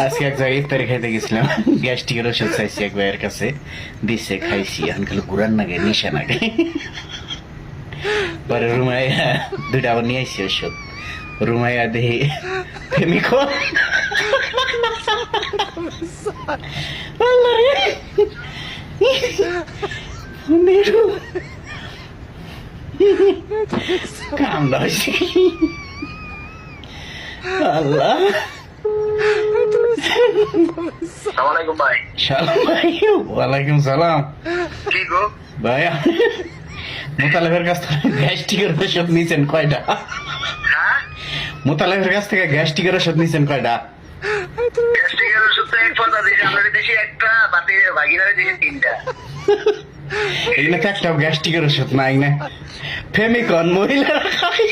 আজকে এক জায়গায় ইফতারি খাইতে গেছিলাম, গ্যাস্ট্রিকের ওষুধ চাইছি এক ভাইয়ের কাছে, দিচ্ছে, খাইছি, এখন খালি ঘুরান নাগে, নিশা নাগে। পরে রুমাইয়া দুইটা আবার নিয়ে আসছি ওষুধ, রুমাইয়া দেহি ফেমিকো, কামড়া হয়েছে আল্লাহ। সালামালাইকুম ভাই। সালাম ভাই। ওয়ালাইকুম সালাম। কি গো ভাই, মোতালেবের কাছ থেকে গ্যাস্ট্রিকের ওষুধ নিয়েছেন কয়টা? হ্যাঁ, মোতালেবের কাছ থেকে গ্যাস্ট্রিকের ওষুধ নিয়েছেন কয়টা? গ্যাস্ট্রিকের ওষুধ তো এক পাতা দিয়েছি, আমরা দিয়েছি একটা, বাতি ভাগিনারে দিয়েছি তিনটা। এখানে তো একটাও গ্যাস্ট্রিকের ওষুধ নাই না। ফেমিকন মহিলারা খায়।